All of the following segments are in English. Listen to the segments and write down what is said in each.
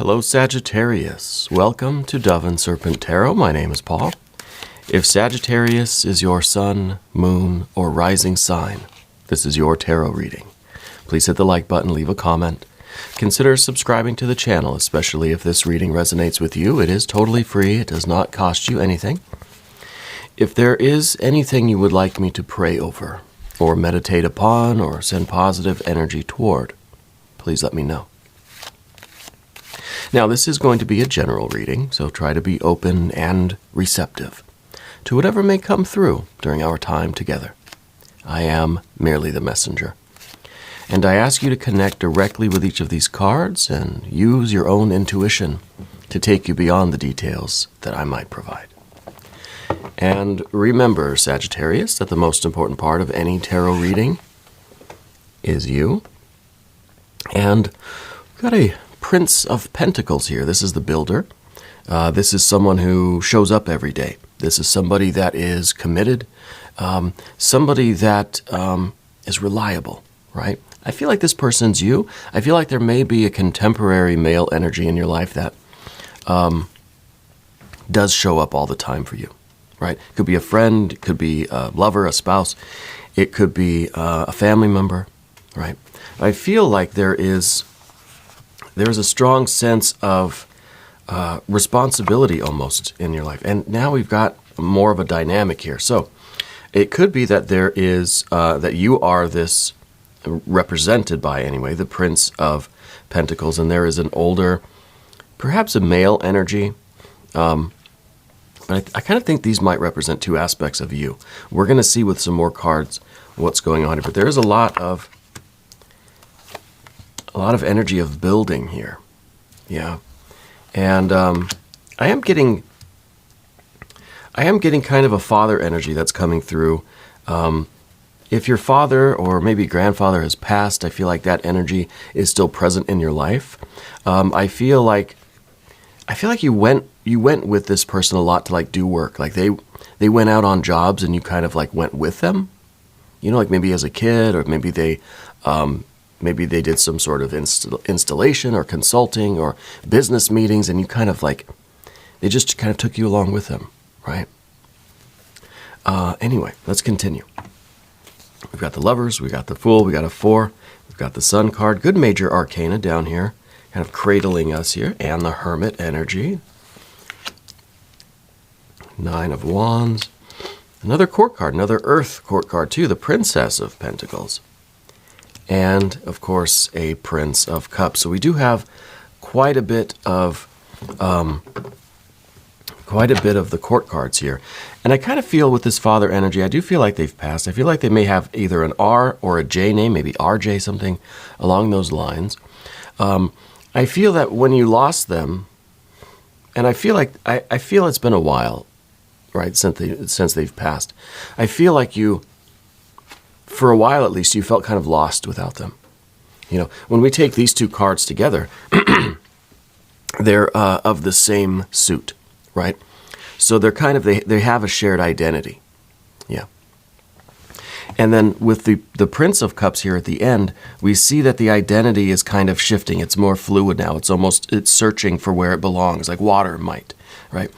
Hello, Sagittarius. Welcome to Dove and Serpent Tarot. My name is Paul. If Sagittarius is your sun, moon, or rising sign, this is your tarot reading. Please hit the like button, leave a comment. Consider subscribing to the channel, especially if this reading resonates with you. It is totally free. It does not cost you anything. If there is anything you would like me to pray over, or meditate upon, or send positive energy toward, please let me know. Now, this is going to be a general reading, so try to be open and receptive to whatever may come through during our time together. I am merely the messenger. And I ask you to connect directly with each of these cards and use your own intuition to take you beyond the details that I might provide. And remember, Sagittarius, that the most important part of any tarot reading is you. And we've got a Prince of Pentacles here. This is the builder. This is someone who shows up every day. This is somebody that is committed, somebody that is reliable, right? I feel like this person's you. I feel like there may be a contemporary male energy in your life that does show up all the time for you, right? It could be a friend, it could be a lover, a spouse, it could be a family member, right? I feel like there's a strong sense of responsibility almost in your life. And now we've got more of a dynamic here. So it could be that there is, that you are this, represented by anyway, the Prince of Pentacles, and there is an older, perhaps a male energy. But I kind of think these might represent two aspects of you. We're going to see with some more cards what's going on here. But there is a lot of energy of building here. Yeah. And I am getting kind of a father energy that's coming through. If your father or maybe grandfather has passed, I feel like that energy is still present in your life. I feel like you went with this person a lot to like do work. Like they went out on jobs and you kind of like went with them. You know, like maybe as a kid, or maybe they did some sort of installation or consulting or business meetings, and you kind of like, they just kind of took you along with them, right? Anyway, let's continue. We've got the Lovers, we got the Fool, we got a 4, we've got the Sun card, good major arcana down here, kind of cradling us here, and the Hermit energy. 9 of Wands. Another court card, another Earth court card too, the Princess of Pentacles. And, of course, a Prince of Cups. So we do have quite a bit of the court cards here. And I kind of feel with this father energy, I do feel like they've passed. I feel like they may have either an R or a J name, maybe RJ, something along those lines. I feel that when you lost them, and I feel like I feel it's been a while, right, since they've passed. I feel like you, for a while at least, you felt kind of lost without them. You know, when we take these two cards together, they're of the same suit, right? So they're kind of, they have a shared identity. Yeah. And then with the Prince of Cups here at the end, we see that the identity is kind of shifting. It's more fluid now. It's searching for where it belongs, like water might, right?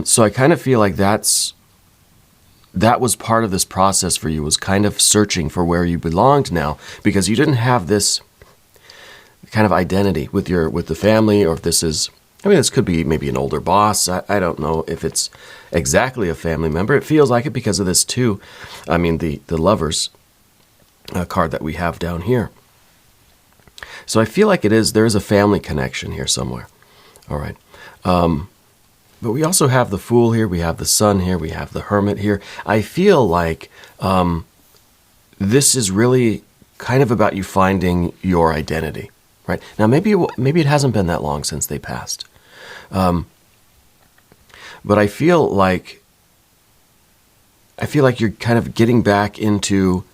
So I kind of feel like that was part of this process for you, was kind of searching for where you belonged now, because you didn't have this kind of identity with the family, or if this is, I mean, this could be maybe an older boss. I don't know if it's exactly a family member. It feels like it because of this too. I mean, the Lovers card that we have down here. So I feel like there is a family connection here somewhere. All right. But we also have the Fool here, we have the Sun here, we have the Hermit here. I feel like this is really kind of about you finding your identity, right? Now, maybe it hasn't been that long since they passed. But I feel like you're kind of getting back into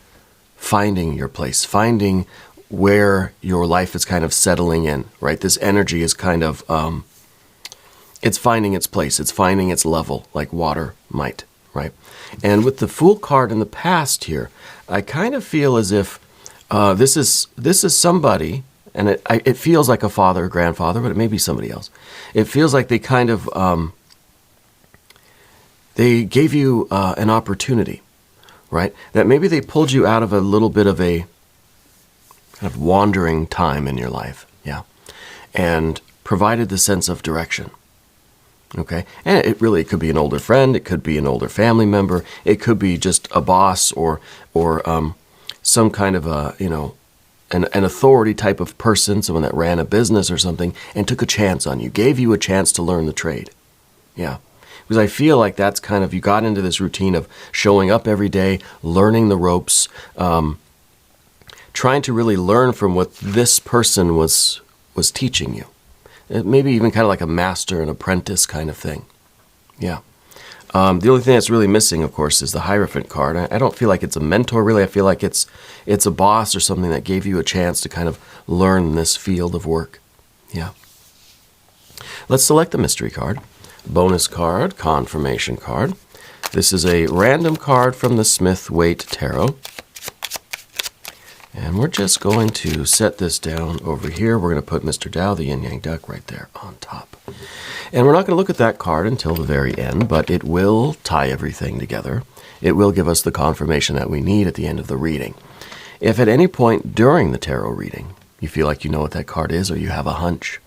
finding your place, finding where your life is kind of settling in, right? This energy is kind of... it's finding its place. It's finding its level, like water might, right? And with the Fool card in the past here, I kind of feel as if this is somebody, and it feels like a father or grandfather, but it may be somebody else. It feels like they kind of, they gave you an opportunity, right? That maybe they pulled you out of a little bit of a kind of wandering time in your life, yeah, and provided the sense of direction. Okay, and it could be an older friend, it could be an older family member, it could be just a boss or some kind of a, an authority type of person, someone that ran a business or something, and took a chance on you, gave you a chance to learn the trade. Yeah, because I feel like that's kind of, you got into this routine of showing up every day, learning the ropes, trying to really learn from what this person was teaching you. Maybe even kind of like a master and apprentice kind of thing. Yeah. The only thing that's really missing, of course, is the Hierophant card. I don't feel like it's a mentor, really. I feel like it's a boss or something that gave you a chance to kind of learn this field of work. Yeah. Let's select the mystery card. Bonus card, confirmation card. This is a random card from the Smith-Waite Tarot. And we're just going to set this down over here. We're going to put Mr. Tao, the yin-yang duck, right there on top. And we're not going to look at that card until the very end, but it will tie everything together. It will give us the confirmation that we need at the end of the reading. If at any point during the tarot reading you feel like you know what that card is or you have a hunch,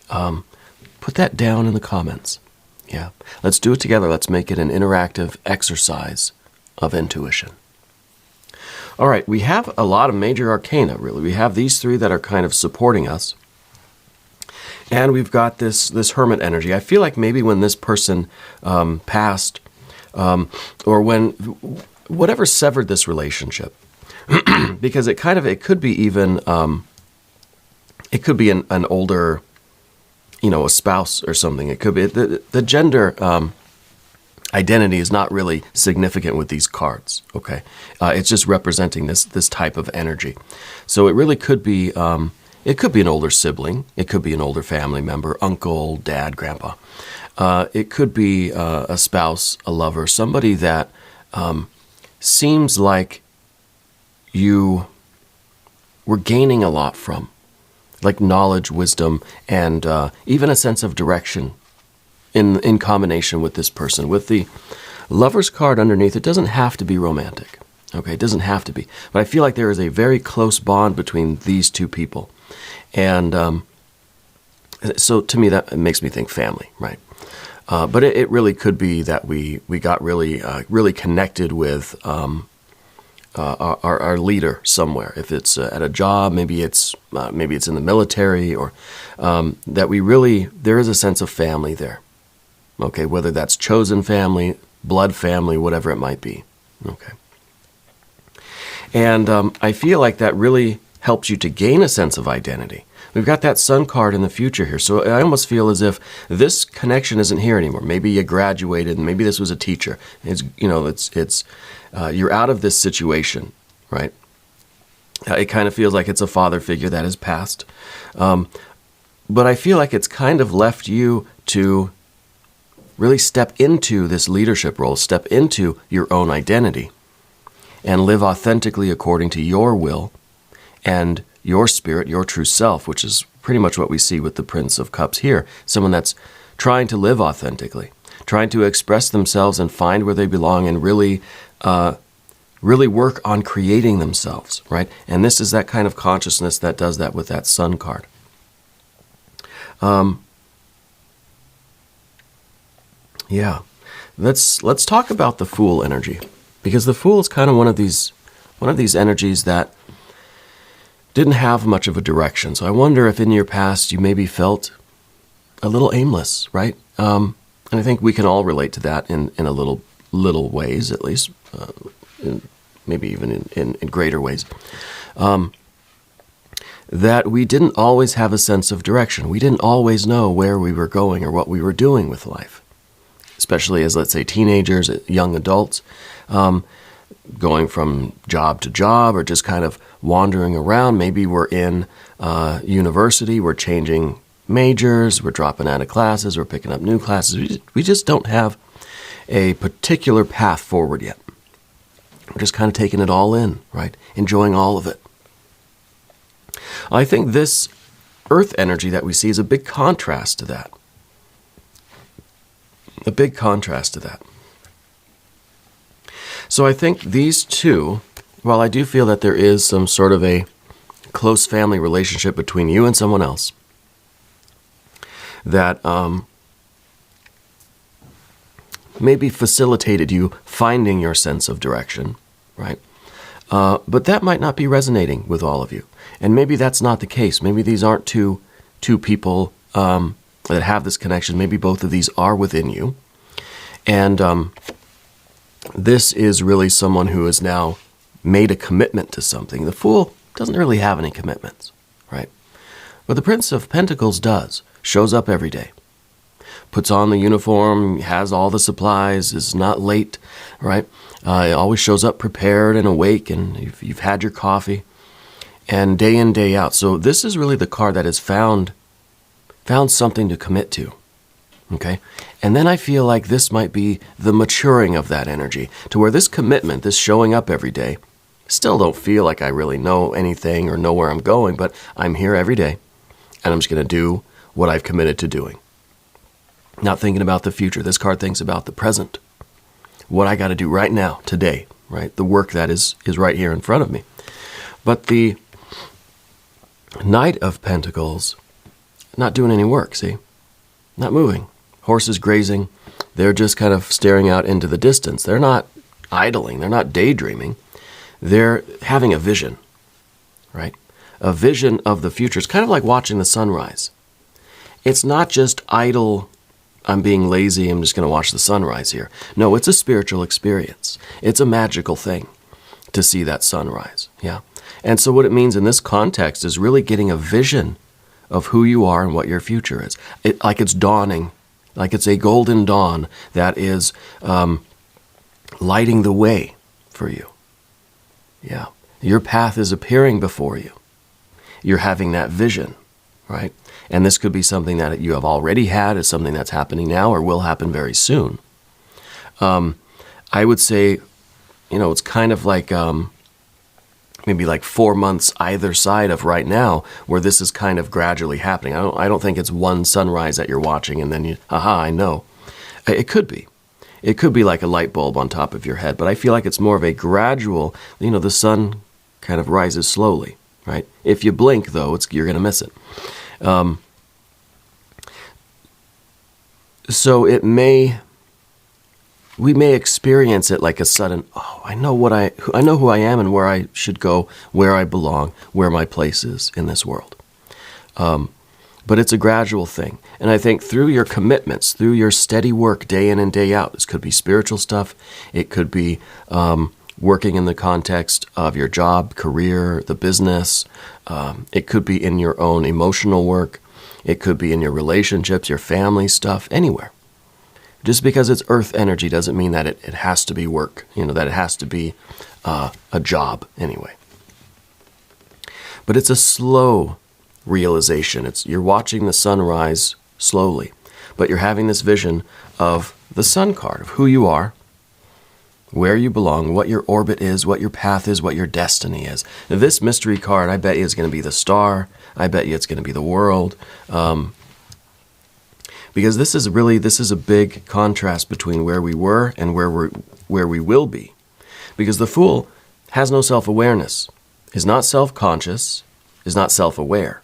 put that down in the comments. Yeah, let's do it together. Let's make it an interactive exercise of intuition. All right, we have a lot of major arcana, really. We have these three that are kind of supporting us. And we've got this hermit energy. I feel like maybe when this person passed, or when whatever severed this relationship, because it could be even, it could be an older, a spouse or something. It could be the gender identity is not really significant with these cards, okay? It's just representing this type of energy. So it really could be, it could be an older sibling. It could be an older family member, uncle, dad, grandpa. It could be a spouse, a lover, somebody that seems like you were gaining a lot from, like knowledge, wisdom, and even a sense of direction in combination with this person. With the Lover's card underneath, it doesn't have to be romantic. Okay, it doesn't have to be. But I feel like there is a very close bond between these two people. And so to me, that makes me think family, right? But it really could be that we got really connected with our leader somewhere. If it's at a job, maybe it's in the military, or that there is a sense of family there. Okay, whether that's chosen family, blood family, whatever it might be. Okay. And I feel like that really helps you to gain a sense of identity. We've got that Sun card in the future here, so I almost feel as if this connection isn't here anymore. Maybe you graduated, and maybe this was a teacher. It's you're out of this situation, right? It kind of feels like it's a father figure that has passed, but I feel like it's kind of left you to really step into this leadership role, step into your own identity, and live authentically according to your will and your spirit, your true self, which is pretty much what we see with the Prince of Cups here. Someone that's trying to live authentically, trying to express themselves and find where they belong, and really work on creating themselves, right? And this is that kind of consciousness that does that with that Sun card. Yeah, let's talk about the Fool energy, because the Fool is kind of one of these energies that didn't have much of a direction. So I wonder if in your past you maybe felt a little aimless, right? And I think we can all relate to that in a little ways, at least, maybe even in greater ways. That we didn't always have a sense of direction. We didn't always know where we were going or what we were doing with life. Especially as, let's say, teenagers, young adults, going from job to job or just kind of wandering around. Maybe we're in university, we're changing majors, we're dropping out of classes, we're picking up new classes. We just don't have a particular path forward yet. We're just kind of taking it all in, right? Enjoying all of it. I think this earth energy that we see is a big contrast to that. A big contrast to that. So I think these two, while I do feel that there is some sort of a close family relationship between you and someone else, that maybe facilitated you finding your sense of direction, right? But that might not be resonating with all of you. And maybe that's not the case. Maybe these aren't two people that have this connection. Maybe both of these are within you. And this is really someone who has now made a commitment to something. The Fool doesn't really have any commitments, right? But the Prince of Pentacles does. Shows up every day. Puts on the uniform, has all the supplies, is not late, right? Always shows up prepared and awake, and you've had your coffee, and day in, day out. So this is really the card that has found something to commit to, okay? And then I feel like this might be the maturing of that energy, to where this commitment, this showing up every day, still don't feel like I really know anything or know where I'm going, but I'm here every day, and I'm just going to do what I've committed to doing. Not thinking about the future. This card thinks about the present. What I got to do right now, today, right? The work that is right here in front of me. But the Knight of Pentacles, not doing any work, see? Not moving. Horses grazing. They're just kind of staring out into the distance. They're not idling. They're not daydreaming. They're having a vision, right? A vision of the future. It's kind of like watching the sunrise. It's not just idle, I'm being lazy, I'm just going to watch the sunrise here. No, it's a spiritual experience. It's a magical thing to see that sunrise, yeah. And so what it means in this context is really getting a vision of who you are and what your future is. Like it's dawning, like it's a golden dawn that is lighting the way for you, yeah. Your path is appearing before you. You're having that vision, right? And this could be something that you have already had, is something that's happening now or will happen very soon. I would say, it's kind of like maybe like 4 months either side of right now, where this is kind of gradually happening. I don't think it's one sunrise that you're watching and then I know. It could be. It could be like a light bulb on top of your head, but I feel like it's more of a gradual, the sun kind of rises slowly, right? If you blink, though, you're going to miss it. So we may experience it like a sudden, I know who I am and where I should go, where I belong, where my place is in this world. But it's a gradual thing. And I think through your commitments, through your steady work day in and day out, this could be spiritual stuff. It could be working in the context of your job, career, the business. It could be in your own emotional work. It could be in your relationships, your family stuff, anywhere. Just because it's earth energy doesn't mean that it has to be work, that it has to be a job anyway. But it's a slow realization. You're watching the sunrise slowly, but you're having this vision of the sun card, of who you are, where you belong, what your orbit is, what your path is, what your destiny is. Now, this mystery card, I bet you, is going to be the star. I bet you it's going to be the world. Because this is a big contrast between where we were and where we will be. Because the Fool has no self-awareness, is not self-conscious, is not self-aware,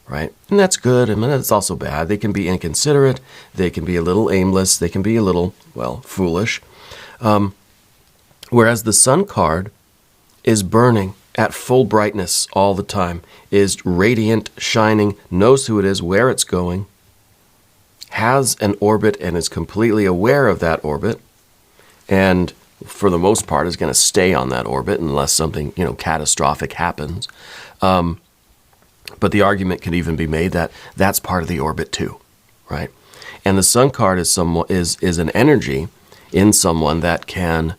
right? And that's good, and that's also bad. They can be inconsiderate, they can be a little aimless, they can be a little, foolish. Whereas the Sun card is burning at full brightness all the time, is radiant, shining, knows who it is, where it's going, has an orbit and is completely aware of that orbit, and for the most part is going to stay on that orbit unless something, catastrophic happens. But the argument could even be made that that's part of the orbit too, right? And the Sun card is an energy in someone that can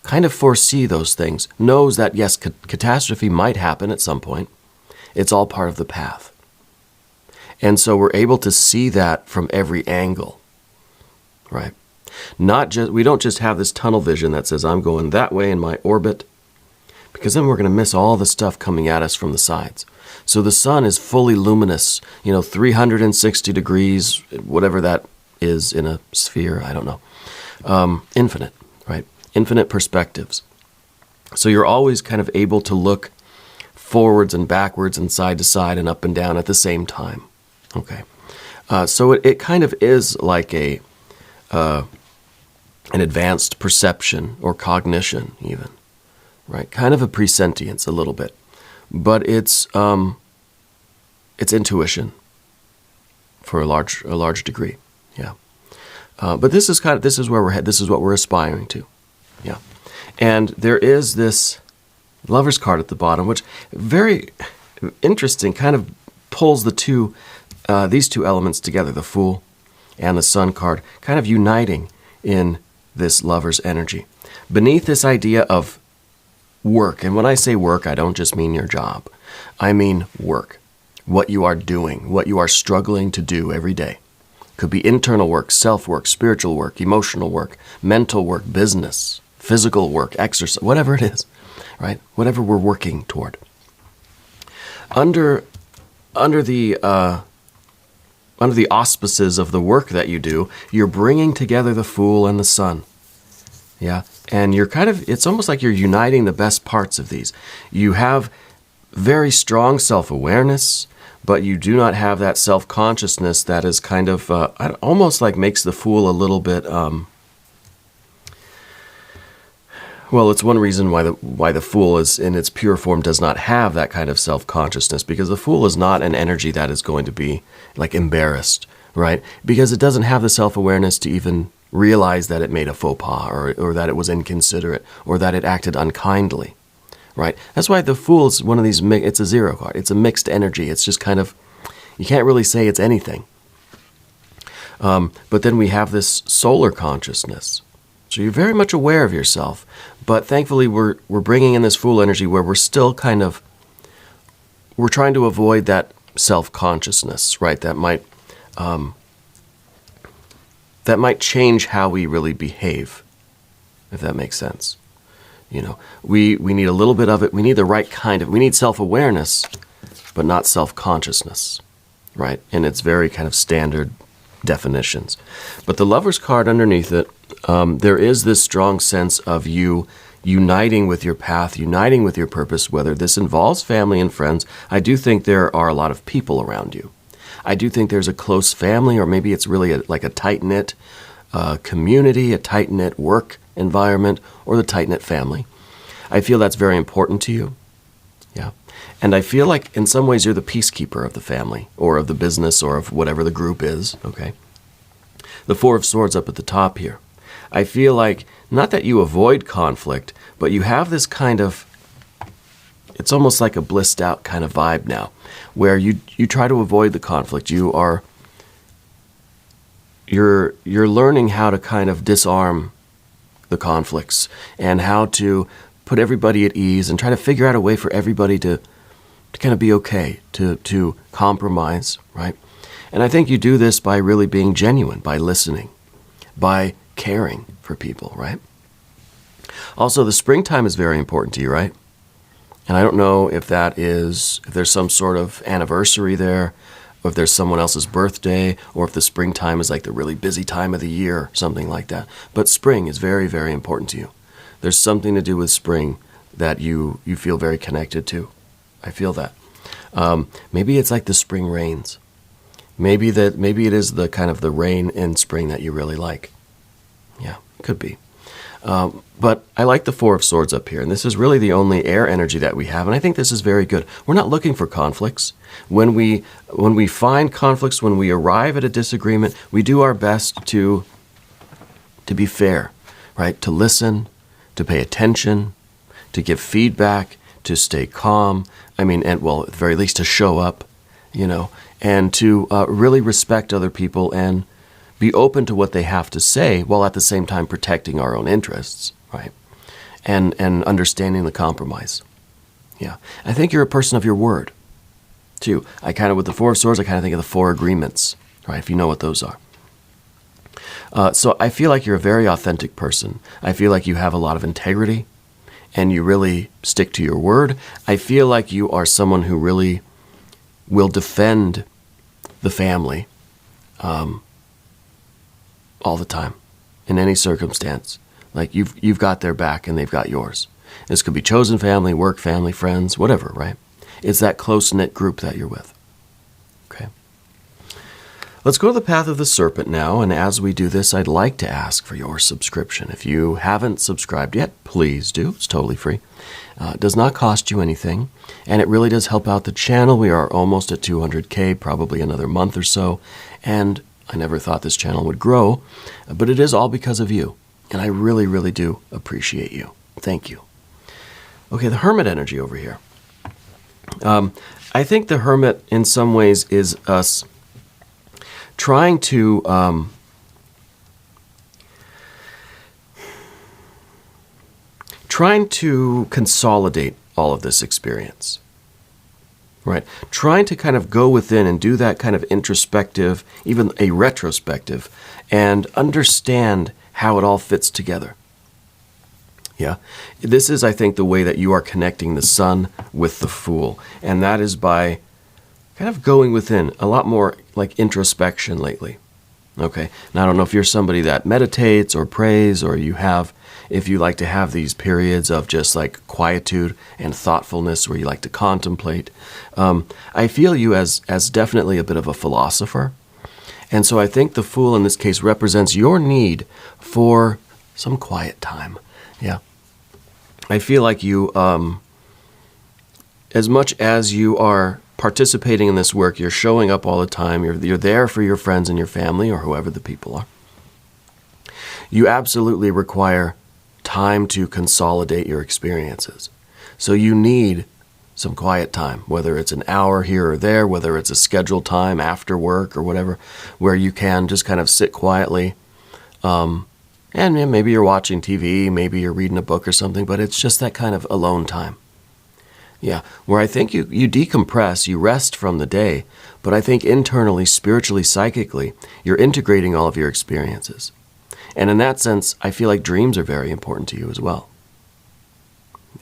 kind of foresee those things, knows that, yes, catastrophe might happen at some point. It's all part of the path. And so we're able to see that from every angle, right? We don't just have this tunnel vision that says, I'm going that way in my orbit, because then we're going to miss all the stuff coming at us from the sides. So the sun is fully luminous, 360 degrees, whatever that is in a sphere, I don't know. Infinite, right? Infinite perspectives. So you're always kind of able to look forwards and backwards and side to side and up and down at the same time. Okay. So it kind of is like an advanced perception or cognition even, right? Kind of a presentience a little bit. But it's intuition for a large degree, yeah. But this is where we're headed. This is what we're aspiring to, yeah. And there is this Lover's card at the bottom, which very interesting, kind of pulls these two elements together, the Fool and the Sun card, kind of uniting in this Lover's energy. Beneath this idea of work, and when I say work, I don't just mean your job. I mean work. What you are doing, what you are struggling to do every day. Could be internal work, self-work, spiritual work, emotional work, mental work, business, physical work, exercise, whatever it is, right? Whatever we're working toward. Under the auspices of the work that you do, you're bringing together the Fool and the Sun. Yeah, and it's almost like you're uniting the best parts of these. You have very strong self-awareness, but you do not have that self-consciousness that is kind of almost like makes the Fool a little bit. Well, it's one reason why the Fool is in its pure form does not have that kind of self-consciousness, because the Fool is not an energy that is going to be like embarrassed, right? Because it doesn't have the self-awareness to even realize that it made a faux pas or that it was inconsiderate or that it acted unkindly, right? That's why the Fool is one of these, it's a zero card. It's a mixed energy. It's just kind of, you can't really say it's anything. But then we have this solar consciousness. So you're very much aware of yourself, but thankfully we're bringing in this Fool energy where we're still we're trying to avoid that self-consciousness, right? That might change how we really behave, if that makes sense. We need a little bit of it. We need the right we need self-awareness, but not self-consciousness, right? In its very kind of standard definitions. But the Lover's card underneath it, there is this strong sense of you uniting with your path, uniting with your purpose, whether this involves family and friends. I do think there are a lot of people around you. I do think there's a close family, or maybe it's really like a tight-knit community, a tight-knit work environment, or the tight-knit family. I feel that's very important to you. Yeah. And I feel like in some ways you're the peacekeeper of the family, or of the business, or of whatever the group is, okay? The Four of Swords up at the top here. I feel like, not that you avoid conflict, but you have this kind of, it's almost like a blissed out kind of vibe now, where you try to avoid the conflict. You're learning how to kind of disarm the conflicts and how to put everybody at ease and try to figure out a way for everybody to kind of be okay, to compromise, right? And I think you do this by really being genuine, by listening, by caring for people, right? Also, the springtime is very important to you, right? And I don't know if there's some sort of anniversary there, or if there's someone else's birthday, or if the springtime is like the really busy time of the year, something like that. But spring is very, very important to you. There's something to do with spring that you feel very connected to. I feel that. Maybe it's like the spring rains. Maybe it is the kind of the rain in spring that you really like. Yeah, could be. But I like the Four of Swords up here, and this is really the only air energy that we have, and I think this is very good. We're not looking for conflicts. When we find conflicts, when we arrive at a disagreement, we do our best to be fair, right? To listen, to pay attention, to give feedback, to stay calm. I mean, at the very least to show up, and to really respect other people and be open to what they have to say while at the same time protecting our own interests, right? And understanding the compromise. Yeah. I think you're a person of your word, too. With the Four of Swords, I kind of think of the Four Agreements, right? If you know what those are. So I feel like you're a very authentic person. I feel like you have a lot of integrity, and you really stick to your word. I feel like you are someone who really will defend the family all the time, in any circumstance. Like you've got their back and they've got yours. This could be chosen family, work family, friends, whatever, right? It's that close-knit group that you're with. Okay. Let's go to the path of the serpent now, and as we do this, I'd like to ask for your subscription. If you haven't subscribed yet, please do. It's totally free. It does not cost you anything, and it really does help out the channel. We are almost at 200K, probably another month or so, and I never thought this channel would grow, but it is all because of you, and I really, really do appreciate you. Thank you. Okay, the hermit energy over here. I think the hermit, in some ways, is us trying to consolidate all of this experience, right? Trying to kind of go within and do that kind of introspective, even a retrospective, and understand how it all fits together. Yeah, this is, I think, the way that you are connecting the sun with the fool, and that is by kind of going within, a lot more like introspection lately. Okay, now I don't know if you're somebody that meditates or prays, or if you like to have these periods of just like quietude and thoughtfulness where you like to contemplate. I feel you as definitely a bit of a philosopher, and so I think the fool in this case represents your need for some quiet time. Yeah. I feel like you, as much as you are participating in this work, you're showing up all the time, you're there for your friends and your family, or whoever the people are. You absolutely require time to consolidate your experiences. So you need some quiet time, whether it's an hour here or there, whether it's a scheduled time after work or whatever, where you can just kind of sit quietly, and maybe you're watching TV, maybe you're reading a book or something, but it's just that kind of alone time. Yeah, where I think you decompress, you rest from the day, but I think internally, spiritually, psychically, you're integrating all of your experiences. And in that sense, I feel like dreams are very important to you as well.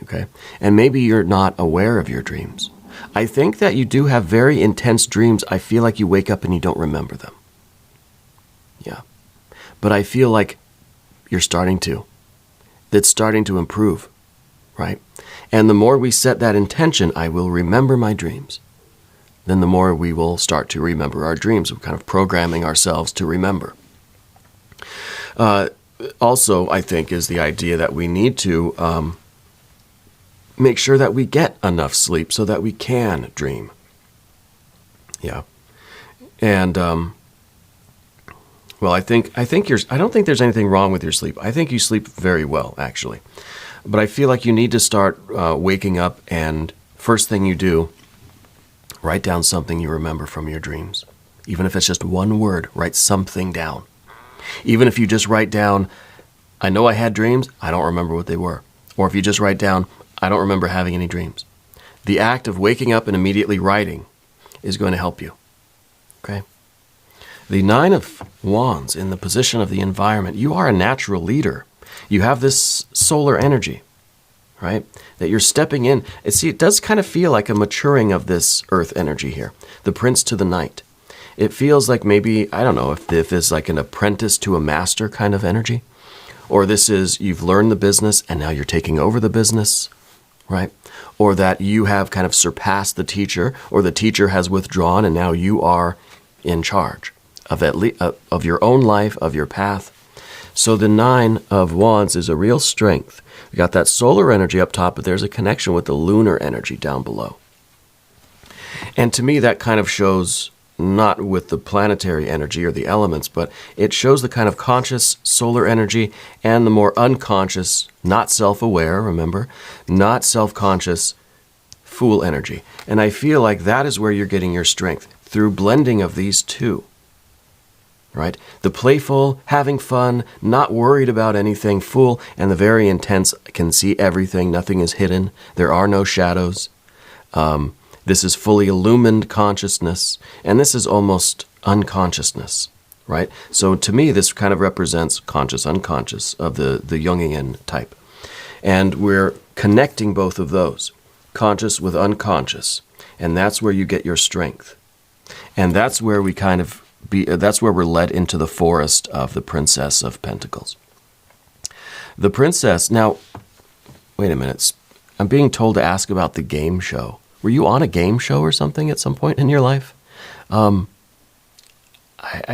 Okay? And maybe you're not aware of your dreams. I think that you do have very intense dreams. I feel like you wake up and you don't remember them. Yeah. But I feel like you're starting to. That's starting to improve, right? And the more we set that intention, I will remember my dreams, then the more we will start to remember our dreams. We're kind of programming ourselves to remember. Also, I think, is the idea that we need to make sure that we get enough sleep so that we can dream. Yeah. And well, I don't think there's anything wrong with your sleep. I think you sleep very well, actually. But I feel like you need to start waking up, and first thing you do, write down something you remember from your dreams. Even if it's just one word, write something down. Even if you just write down, I know I had dreams, I don't remember what they were. Or if you just write down, I don't remember having any dreams. The act of waking up and immediately writing is going to help you. Okay? The Nine of Wands in the position of the environment, you are a natural leader. You have this solar energy, right? That you're stepping in. See, it does kind of feel like a maturing of this earth energy here. The prince to the knight. It feels like maybe, I don't know, if it's like an apprentice to a master kind of energy. Or this is, you've learned the business and now you're taking over the business, right? Or that you have kind of surpassed the teacher, or the teacher has withdrawn and now you are in charge of your own life, of your path. So the Nine of Wands is a real strength. We got that solar energy up top, but there's a connection with the lunar energy down below. And to me, that kind of shows, not with the planetary energy or the elements, but it shows the kind of conscious solar energy and the more unconscious, not self-aware, remember, not self-conscious fool energy. And I feel like that is where you're getting your strength, through blending of these two. Right? The playful, having fun, not worried about anything, fool, and the very intense, can see everything, nothing is hidden, there are no shadows. This is fully illumined consciousness, and this is almost unconsciousness, right? So to me, this kind of represents conscious, unconscious of the Jungian type. And we're connecting both of those, conscious with unconscious. And that's where you get your strength. And that's where we that's where we're led into the forest of the Princess of Pentacles. The princess, now, wait a minute. I'm being told to ask about the game show. Were you on a game show or something at some point in your life? I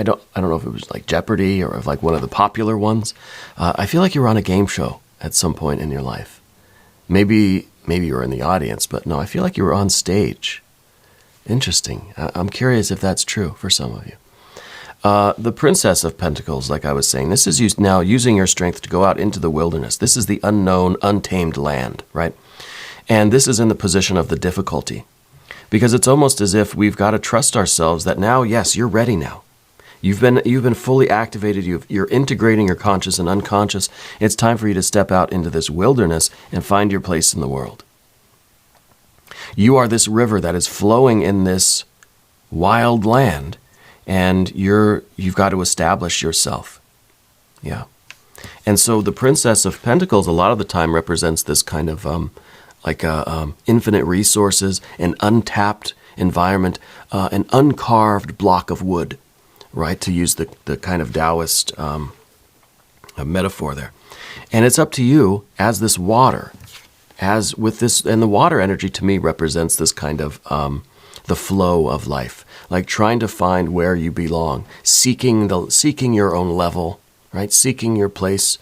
don't know if it was like Jeopardy or like one of the popular ones. I feel like you were on a game show at some point in your life. Maybe you were in the audience, but no, I feel like you were on stage. Interesting. I'm curious if that's true for some of you. The Princess of Pentacles, like I was saying, this is now using your strength to go out into the wilderness. This is the unknown, untamed land, right? And this is in the position of the difficulty. Because it's almost as if we've got to trust ourselves that now, yes, you're ready now. You've been fully activated. You're integrating your conscious and unconscious. It's time for you to step out into this wilderness and find your place in the world. You are this river that is flowing in this wild land, and you've got to establish yourself. Yeah. And so the Princess of Pentacles a lot of the time represents this kind of infinite resources, an untapped environment, an uncarved block of wood, right, to use the kind of Taoist metaphor there. And it's up to you as this water, as with this, and the water energy to me represents this kind of the flow of life, like trying to find where you belong, seeking your own level, right, seeking your place,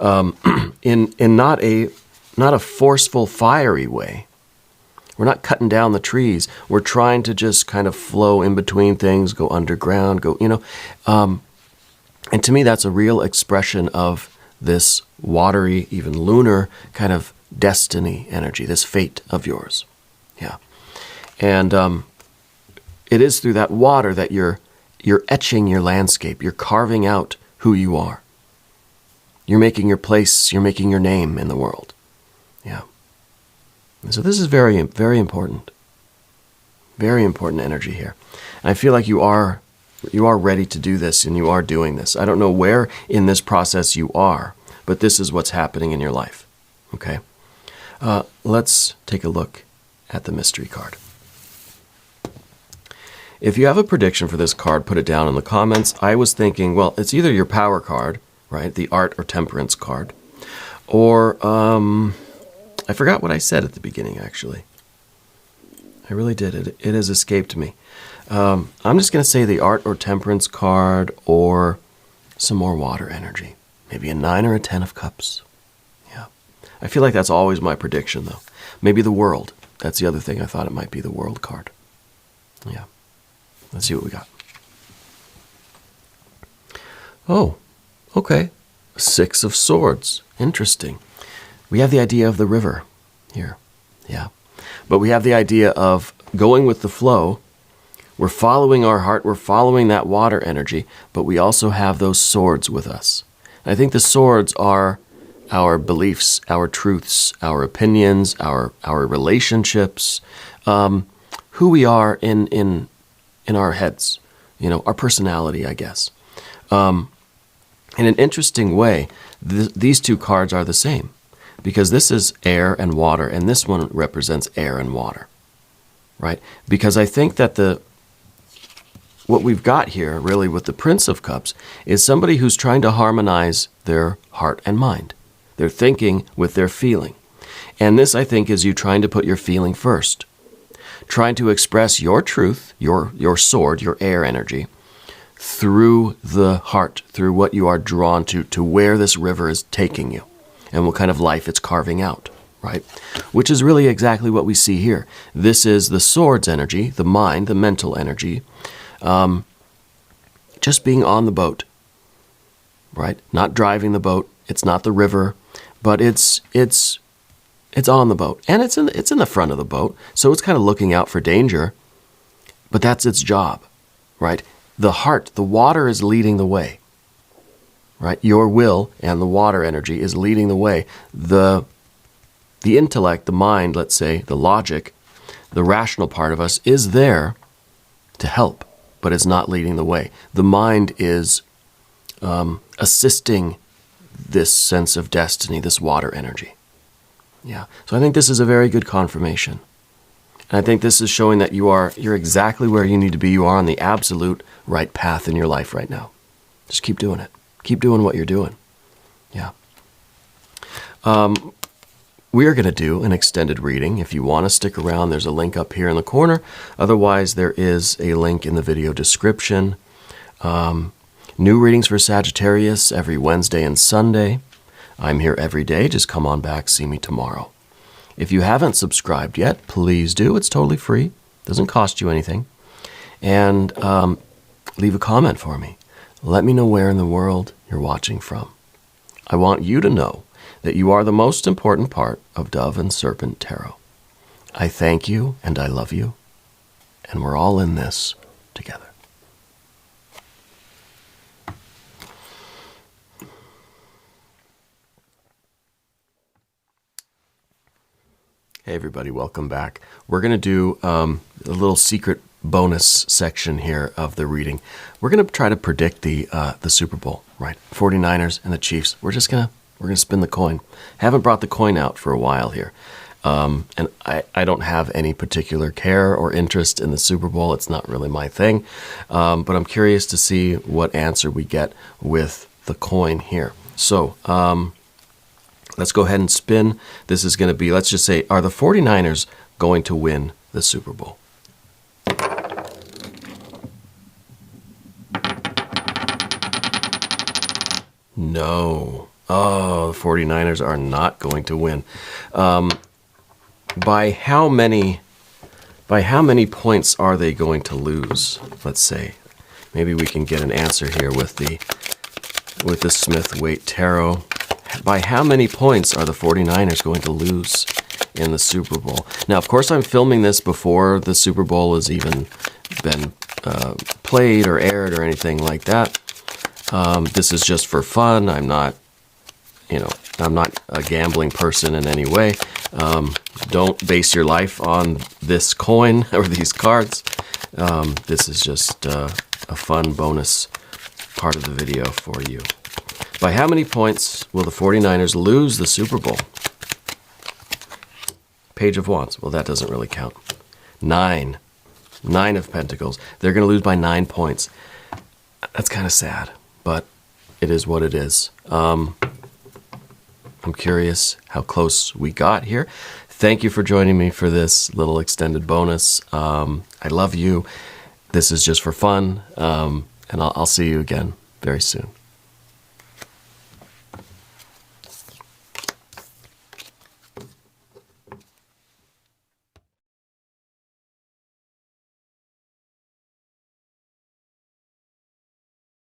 in not a forceful, fiery way. We're not cutting down the trees. We're trying to just kind of flow in between things, go underground, and to me that's a real expression of this watery, even lunar kind of destiny energy, this fate of yours. Yeah. And it is through that water that you're etching your landscape. You're carving out who you are. You're making your place, you're making your name in the world. Yeah. And so this is very, very important. Very important energy here. And I feel like you are ready to do this, and you are doing this. I don't know where in this process you are, but this is what's happening in your life. Okay? Let's take a look at the mystery card. If you have a prediction for this card, put it down in the comments. I was thinking, well, it's either your power card, right, the art or temperance card, or I forgot what I said at the beginning, actually. I really did. It has escaped me. I'm just going to say the art or temperance card, or some more water energy. Maybe a 9 or a 10 of cups. Yeah. I feel like that's always my prediction, though. Maybe the world. That's the other thing. I thought it might be the world card. Yeah. Let's see what we got. Oh, okay. 6 of Swords. Interesting. We have the idea of the river here. Yeah. But we have the idea of going with the flow. We're following our heart. We're following that water energy. But we also have those swords with us. And I think the swords are our beliefs, our truths, our opinions, our relationships, who we are in our heads, our personality, I guess. In an interesting way, these two cards are the same, because this is air and water, and this one represents air and water, right? Because I think that what we've got here, really, with the Prince of Cups, is somebody who's trying to harmonize their heart and mind, their thinking with their feeling. And this, I think, is you trying to put your feeling first, trying to express your truth, your sword, your air energy, through the heart, through what you are drawn to where this river is taking you, and what kind of life it's carving out, right? Which is really exactly what we see here. This is the sword's energy, the mind, the mental energy, just being on the boat, right? Not driving the boat. It's not the river, but it's on the boat, and it's in the front of the boat, so it's kind of looking out for danger, but that's its job, right? The heart, the water is leading the way, right? Your will and the water energy is leading the way. The intellect, the mind, let's say, the logic, the rational part of us is there to help, but it's not leading the way. The mind is assisting this sense of destiny, this water energy. Yeah. So I think this is a very good confirmation. And I think this is showing that you're exactly where you need to be. You are on the absolute right path in your life right now. Just keep doing it. Keep doing what you're doing. Yeah. We are going to do an extended reading. If you want to stick around, there's a link up here in the corner. Otherwise, there is a link in the video description. New readings for Sagittarius every Wednesday and Sunday. I'm here every day. Just come on back, see me tomorrow. If you haven't subscribed yet, please do. It's totally free. Doesn't cost you anything. And leave a comment for me. Let me know where in the world you're watching from. I want you to know that you are the most important part of Dove and Serpent Tarot. I thank you and I love you. And we're all in this together. Hey everybody, welcome back. We're going to do a little secret bonus section here of the reading. We're going to try to predict the Super Bowl, right? 49ers and the Chiefs. We're going to spin the coin. Haven't brought the coin out for a while here. And I don't have any particular care or interest in the Super Bowl. It's not really my thing. But I'm curious to see what answer we get with the coin here. So, let's go ahead and spin. This is going to be, let's just say, are the 49ers going to win the Super Bowl? No. Oh, the 49ers are not going to win. By how many points are they going to lose? Let's say. Maybe we can get an answer here with the Smith-Waite Tarot. By how many points are the 49ers going to lose in the Super Bowl? Now, of course, I'm filming this before the Super Bowl has even been played or aired or anything like that. This is just for fun. I'm not a gambling person in any way. Don't base your life on this coin or these cards. This is just a fun bonus part of the video for you. By how many points will the 49ers lose the Super Bowl? Page of Wands. Well, that doesn't really count. 9. 9 of Pentacles. They're going to lose by 9 points. That's kind of sad, but it is what it is. I'm curious how close we got here. Thank you for joining me for this little extended bonus. I love you. This is just for fun, and I'll see you again very soon.